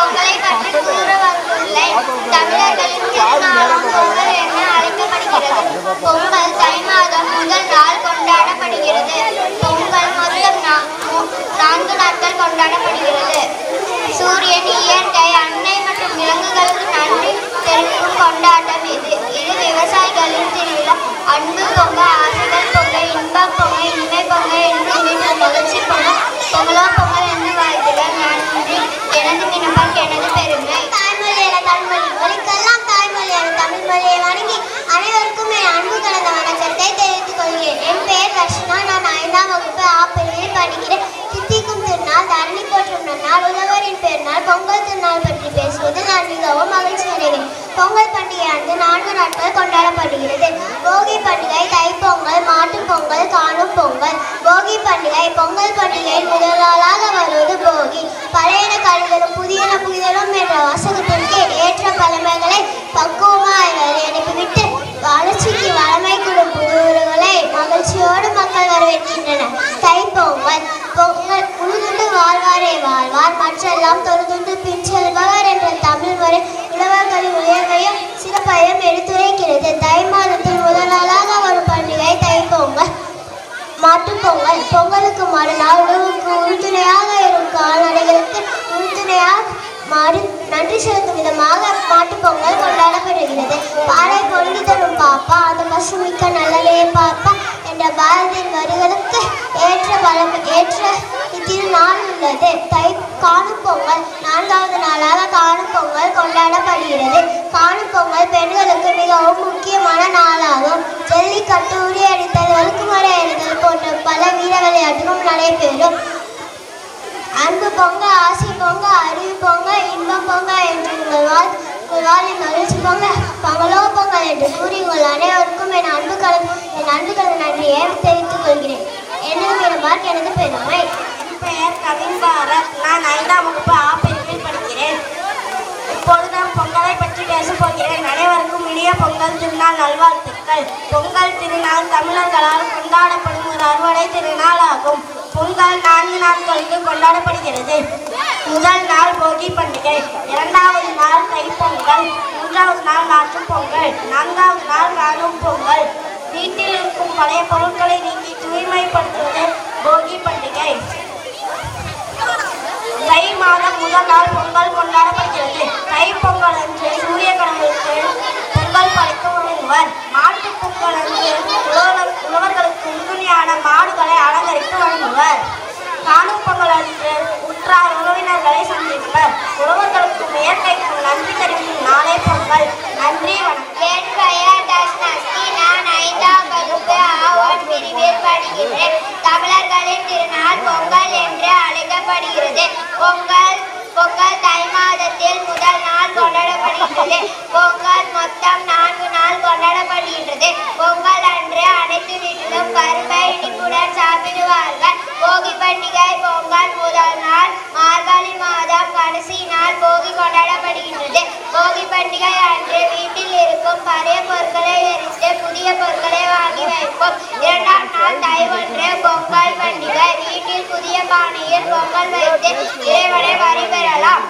பொங்கலை பற்றி கூற வந்துள்ளேன். தமிழர்களின் திருநாளாம் பொங்கல் என அழைக்கப்படுகிறது. பொங்கல் தை மாதம் முதல் நாள் கொண்டாடப்படுகிறது. பொங்கல் மொத்தம் 4 நாட்கள் கொண்டாடப்படுகிறது. சூரியன், இயற்கை, அன்னை மற்றும் விலங்குகளுக்கு நன்றி தெரிவிக்கும் கொண்டாட்டம் இது. இது விவசாயிகளின் திருவிழா. அன்பு பொங்க, ஆசைகள் பொங்க, இன்பம் பொங்க, இனிமை பொங்க என்று மீண்டும் மகிழ்ச்சி பொங்க, பொங்கலோ பொங்கல் என்று வாழ்த்துக. நன்றி. எனது விண்ணப்பம், எனது பெருமை. தாய்மொழியான தமிழ்மொழி மொழிக்கெல்லாம் தாய்மொழியான தமிழ்மொழியை வணங்கி அனைவருக்கும் என் அன்பு கலந்த வணக்கத்தை தெரிவித்துக் கொள்கிறேன். என் பெயர் தர்ஷனா. நான் 5ஆம் வகுப்பு ஆ பிரிவில் படிக்கிறேன். தித்திக்கும் திருநாள், தரணி போற்றும் நன்னாள், உழவரின் பெருநாள், பொங்கல் திருநாள் பற்றி பேசுவது நான் மிகவும் மகிழ்ச்சி அடைவேன். பொங்கல் பண்டிகையானது 4 நாட்கள் கொண்டாடப்படுகிறது. போகி பண்டிகை, தைப்பொங்கல், மாட்டுப் பொங்கல், காணும் பொங்கல். போகி பண்டிகை. பொங்கல் பண்டிகையின் முதல் நாளாக வருவது போகி. பழையன கழிதலும் புதியன புகிதலும் என்ற வாசகத்திற்கு ஏற்ற பழமைகளை பக்குவமாய் அனுப்பிவிட்டு வளர்ச்சிக்கு வளமை கூடும் புதுவர்களை மகிழ்ச்சியோடு மக்கள் வரவேற்கின்றனர். தைப்பொங்கல். பொங்கல் உழுதுண்டு வாழ்வாரே வாழ்வார், மற்றெல்லாம் தொழுதுண்டு பின் செல்பவர் என்ற தமிழ் முறை உழவர்களின் உயர்வையும் சிறப்பையும் எடுத்துரைக்கிறது. தை மாதத்தில் முதல் நாளாக வரும் பண்டிகை தைப்பொங்கல். மாட்டுப்பொங்கல். பொங்கலுக்கு மறுநாள் உழவுக்கு உறுதுணையாக இருக்கும் கால்நடைகளுக்கு உறுதுணையாக மாறி நன்றி செலுத்தும் விதமாக மாட்டுப்பொங்கல் கொண்டாடப்படுகிறது. பாலை பொழுது தரும் பாப்பா, அந்த பசுமிக்க நல்லதே பாப்பா என்ற பாரதியின் வரிகளுக்கு ஏற்ற இத்திருநாள் உள்ளது. காணும் பொங்கல். 4வது நாளாக காணும் பொங்கல் கொண்டாடப்படுகிறது. காணும் பொங்கல் பெண்களுக்கு மிகவும் முக்கியமான நாளாகும். ஜல்லிக்கட்டு, உரியடித்தல், வழுக்குமலை எறிதல் போன்ற பல வீர விளையாட்டுகளும் நடைபெறும். அன்பு பொங்க, ஆசை பொங்க, அறிவு பொங்க, இன்பம் பொங்க என்று உங்கள் வாழ்வின் மகிழ்ச்சி பொங்க, பொங்கலோ பொங்கல் என்று கூறி உங்கள் அனைவருக்கும் என் அன்பு கலந்த நன்றியை தெரிவித்துக் கொள்கிறேன். எனது விரும்பார், எனது பெருமை. என் பெயர் கவின் பாரத். நான் 5ஆம் வகுப்பு ஆ பிரிவில் படிக்கிறேன். இப்பொழுது நான் பொங்கலை பற்றி பேசப் போகிறேன். அனைவருக்கும் இனிய பொங்கல் திருநாள் நல்வாழ்த்துக்கள். பொங்கல் திருநாள் தமிழர்களால் கொண்டாடப்படும் ஒரு அறுவடை திருநாள் ஆகும். பொங்கல் 4 நாட்களுக்கு கொண்டாடப்படுகிறது. முதல் நாள் போகி பண்டிகை, 2வது நாள் தைப்பொங்கல், 3வது நாள் மாட்டுப் பொங்கல், 4வது நாள் காணும் பொங்கல். வீட்டில் இருக்கும் பழைய பொருட்களை நீக்கி தூய்மைப்படுத்துவது போகி பண்டிகை. தை மாதம் முதல் நாள் பொங்கல் கொண்டாடப்படுகிறது. தைப்பொங்கல் அன்று சூரிய கடவுளுக்கு பொங்கல் படைக்க வணங்குவர். மாட்டுப் பொங்கல் அன்று உழவர்களுக்கு உறுதுணையான மாடுகளை அலங்கரித்து வழங்குவர். காணும் பொங்கல் அன்று உற்றார் உறவினர்களை சந்திப்பர். உழவர்களுக்கும் இயற்கைக்கும் நன்றி தெரிவிக்கும் நாளே பொங்கல். நன்றி, வணக்கம். என் பெயர் தர்ஷனஸ்ரீ. நான் 5ஆம் வகுப்பு ஆ பிரிவில் படிக்கிறேன். தமிழர்களின் திருநாள் பொங்கல் என்று அழைக்கப்படுகிறது. பொங்கல் தை மாதத்தில் முதல் நாள் கொண்டாடப்படுகிறது. பொங்கல் மொத்தம் 4 நாள் கொண்டாடப்படுகின்றது. பொங்கல் அன்று அனைத்து வீட்டிலும் கரும்பை இனிப்புடன் சாப்பிடுவார்கள். போகி பண்டிகை. பொங்கல் முதல் நாள் மார்கழி மாதம் கடைசி நாள் போகி கொண்டாடப்படுகின்றது. போகி பண்டிகை அன்று வீட்டில் இருக்கும் பழைய பொருட்களை எரித்து புதிய பொருட்களை வாங்கி வைப்போம். 2ஆம் நாள் தை ஒன்று பொங்கல் பண்டிகை. வீட்டில் புதிய பானையில் பொங்கல் வைத்து இறைவனை வழிபெறலாம்.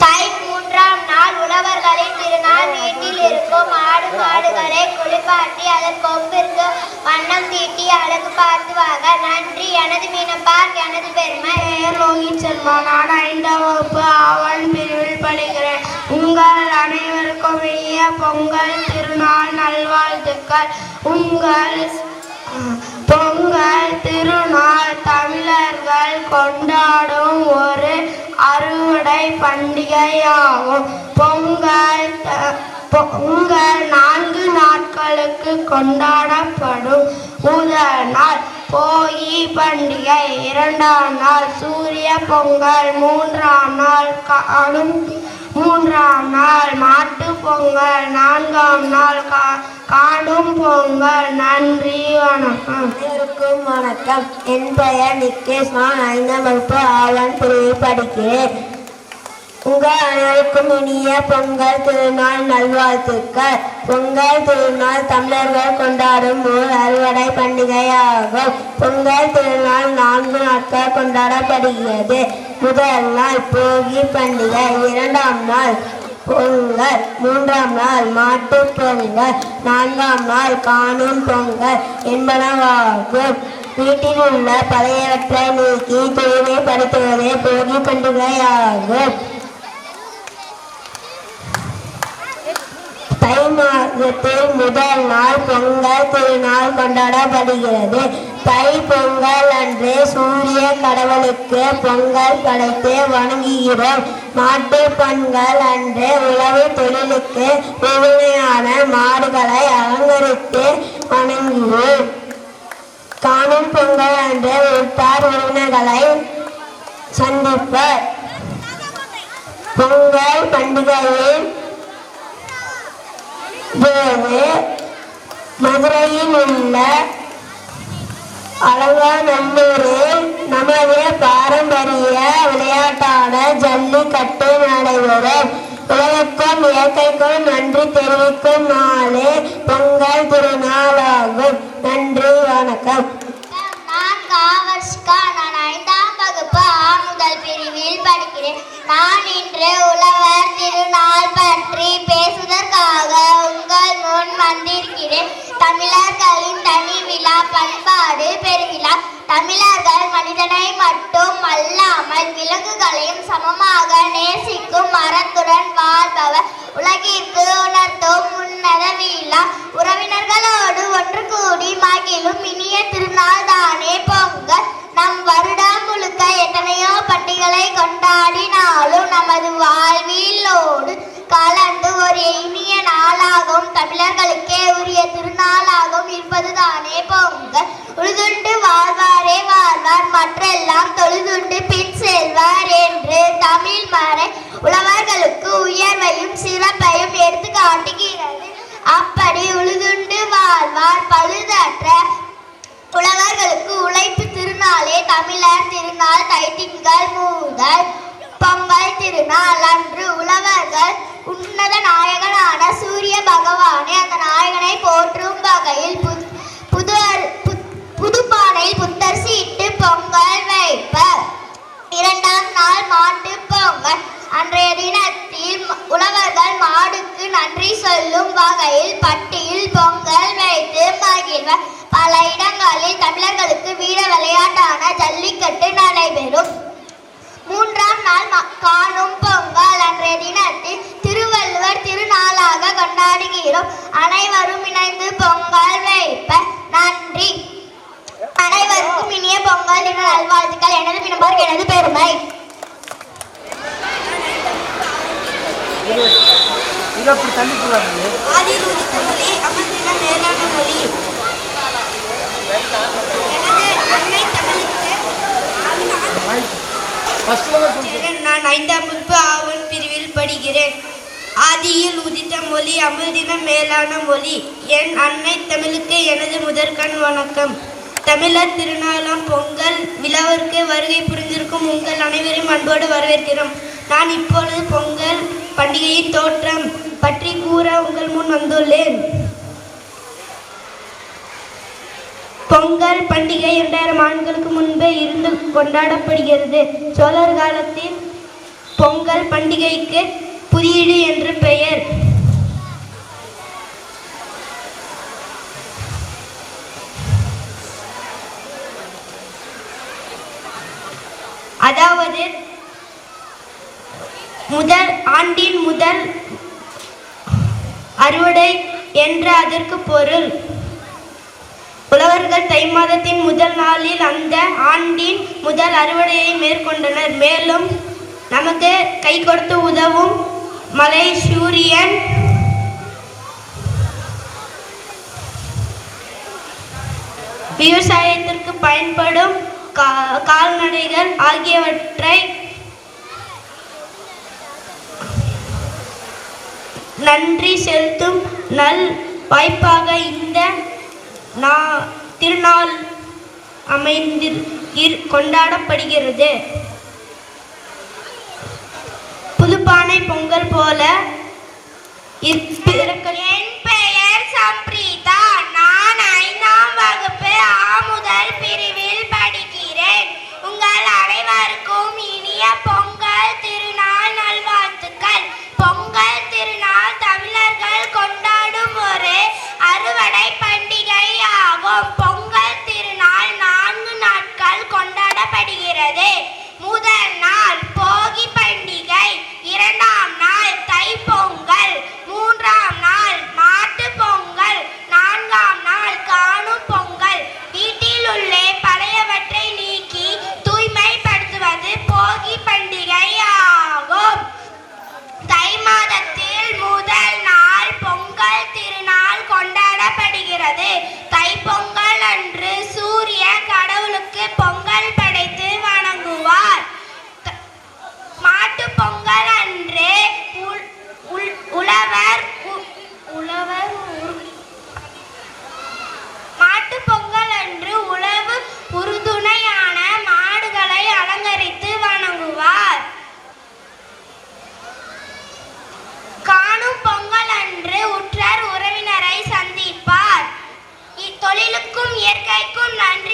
தை 3ஆம் நாள் உழவர்களின் திருநாள். வீட்டில் இருக்கும் ஆடு மாடுகளை குளிப்பாட்டி அதன் கொம்பிற்கு வண்ணம் தீட்டி அழகு பார்த்துவாங்க. நன்றி. எனது மீனப்பார், எனது பெருமை. ரோஹித் சர்மா. நான் 5ஆம் வகுப்பு ஆவன் பிரிவில் படிக்கிறேன். உங்கள் அனைவருக்கும் இனிய பொங்கல் திருநாள் நல்வாழ்த்துக்கள். பொங்கல் திருநாள் தமிழர்கள் கொண்டாடும் ஒரு அறுவடை பண்டிகையாகும். பொங்கல் 4 நாட்களுக்கு கொண்டாடப்படும். முதல் நாள் போகி பண்டிகை, 2ஆம் நாள் சூரிய பொங்கல், 3ஆம் நாள் மாட்டுப் பொங்கல், 4ஆம் நாள் காணும் பொங்கல். நன்றி, வணக்கம். அனைவருக்கும் வணக்கம். என் பெயர் நிகேஷ். நான் 5ஆம் வகுப்பு ஆவன் பிரிவில் படிக்கிறேன். உங்கள் அனைவருக்கும் இனிய பொங்கல் திருநாள் நல்வாழ்த்துக்கள். பொங்கல் திருநாள் தமிழர்கள் கொண்டாடும் ஓர் அறுவடை பண்டிகையாகும். பொங்கல் திருநாள் 4 நாட்கள் கொண்டாடப்படுகிறது. முதல் நாள் போகி பண்டிகை, 2ஆம் நாள் பொங்கல், 3ஆம் நாள் மாட்டுப் பொங்கல், 4ஆம் நாள் காணும் பொங்கல் என்பனவாகும். வீட்டில் உள்ள பழையவற்றை நீக்கி தூய்மைப்படுத்துவதே போகி பண்டிகையாகும். தை மாதத்தில் முதல் நாள் பொங்கல் திருநாள் கொண்டாடப்படுகிறது. தை பொங்கல் அன்று சூரிய கடவுளுக்கு பொங்கல் படைத்து வணங்குகிறோம். மாட்டு பொங்கல் அன்று உழவு தொழிலுக்கு உறுதுணையான மாடுகளை அலங்கரித்து வணங்குகிறோம். காணும் பொங்கல் அன்று உற்றார் உறவினர்களை சந்திப்பர். பொங்கல் பண்டிகையில் மதுரையில் உள்ள அலங்காநல்லூரில் நமது பாரம்பரிய விளையாட்டான ஜல்லிக்கட்டு நடைபெறும். உலகக்கும் இயற்கைக்கும் நன்றி தெரிவிக்கும் நாளே பொங்கல் திருநாளாகும். நன்றி, வணக்கம். நான் காவர்ஷ்கா. நான் 5ஆம் வகுப்பு ஆ முதல் பிரிவில் படிக்கிறேன். நான் இன்று உழவர் திருநாள் பற்றி பேசுவதற்காக உங்கள் முன் வந்திருக்கிறேன். தமிழர்களின் தனி விழா பண்பாடு பெருவிழா. தமிழர்கள் மனிதனை மட்டும் அல்லாமல் விலங்குகளையும் சமமாக நேசிக்கும் மரத்துடன் வாழ்பவர். உலகிற்கு உணர்த்தும் உன்னத விழா. உறவினர்களோடு ஒன்று கூடி மகிழும் இனிய திருநாள் தானே பொங்கல். நம் வருடம் முழுக்க எத்தனையோ பண்டிகைகளை கொண்டாடினாலும் நமது வாழ்விலோடு கலந்து ஒரு இனிய நாளாகவும் தமிழர்களுக்கே உரிய திருநாளாகவும் இருப்பதுதானே பொங்கல். உழுதுண்டு வாழ்வாரே வாழ்வார், மற்றெல்லாம் தொழுதுண்டு பின் செல்வார் என்று தமிழ் மறை உழவர்களுக்கு உயர்வையும் சிறப்பையும் எடுத்து காட்டுகிறது. அப்படி உழுதுண்டு வாழ்வார் பழுதற்ற உழவர்களுக்கு உழைப்பு திருநாளே தமிழர் திருநாள். தைத்திங்கள் முதல் பொங்கல் திருநாள் அன்று உழவர்கள் உன்னத நாயகனான சூரிய பகவானை, அந்த நாயகனை போற்றும் வகையில் புதுப்பானையில் புத்தரிசி இட்டு பொங்கல் வைப்பர். 2ஆம் நாள் மாட்டு பொங்கல். அன்றைய தினத்தில் உழவர்கள் மாடுக்கு நன்றி சொல்லும் வகையில் பட்டியில் பொங்கல் வைத்து மகிழ்வர். பல இடங்களில் தமிழர்களுக்கு வீர விளையாட்டான ஜல்லிக்கட்டு நடைபெறும். 3ஆம் நாள் காணும் பொங்கல். அன்றைய தினத்தில் திருவள்ளுவர் திருநாளாக கொண்டாடுகிறோம். அனைவரும் இணைந்து பொங்கல் வைப்பர். நன்றி. அனைவருக்கும் இனிய பொங்கல் தின நல்வாழ்த்துக்கள். எனது பின்போர் எனது பெருமை. ஆதியில் உதித்த மொழி, அமர்ந்தின மேலான மொழி. நான் 5ஆம் வகுப்பு ஆவன் பிரிவில் படிக்கிறேன். ஆதியில் உதித்த மொழி, அமிழ்தின மேலான மொழி. என் அன்னை தமிழுக்கு எனது முதற்கண் வணக்கம். தமிழர் திருநாளாம் பொங்கல் விழாவிற்கு வருகை புரிந்திருக்கும் உங்கள் அனைவரையும் அன்போடு வரவேற்கிறோம். நான் இப்பொழுது பொங்கல் பண்டிகையின் தோற்றம் பற்றி கூற உங்கள் முன் வந்துள்ளேன். பொங்கல் பண்டிகை 2000 ஆண்டுகளுக்கு முன்பே இருந்து கொண்டாடப்படுகிறது. சோழர் காலத்தில் பொங்கல் பண்டிகைக்கு புதியீடு என்று பெயர். அதாவது ஆண்டின் முதல் அறுவடை என்று அதற்கு பொருள். உழவர்கள் தை மாதத்தின் முதல் நாளில் அந்த ஆண்டின் முதல் அறுவடையை மேற்கொண்டனர். மேலும் நமக்கு கை கொடுத்து உதவும் மலை சூரியன் விவசாயத்திற்கு பயன்படும் கால்நடைகள் ஆகியவற்றை நன்றி செலுத்தும் நல் வாய்ப்பாக இந்த திருநாள் கொண்டாடப்படுகிறது. புது புதுப்பானை பொங்கல் போல என் பெயர் சம்ப்ரீதா. நான் 5ஆம் வகுப்பு ஆ முதல் பிரிவில் படிக்கிறேன். உங்கள் அனைவருக்கும் இனிய பொங்கல் திருநாள் நல்வாழ்த்துக்கள். பொங்கல் திருநாள் தமிழர்கள் கொண்டாடும் ஒரு அறுவடை பண்டிகை ஆகும். பொங்கல் திருநாள் 4 நாட்கள் கொண்டாடப்படுகிறது. முதல் நாள் போகி பண்டிகை, 2ஆம் நாள் தைப்பொங்கல், 3ஆம் நாள் மாட்டு பொங்கல், 4ஆம் நாள் காணும் பொங்கல். வீட்டில் உள்ள பழையவற்றை நீக்கி தூய்மைப்படுத்துவது போகி பண்டிகை ஆகும். தை மாதத்தில் முதல் நாள் பொங்கல் திருநாள் கொண்டாடப்படுகிறது. தைப்பொங்கல் அன்று சூரிய கடவுளுக்கு பொங்கல் படைத்து வணங்குவார். மாட்டு பொங்கல் அன்று மாட்டு பொங்கல் அன்று உழவு உறுதுணையான மாடுகளை அலங்கரித்து வணங்குவார். காணும் பொங்கல் அன்று உற்றார் உறவினரை சந்திப்பார். தொழிலுக்கும் இயற்கைக்கும் நன்றி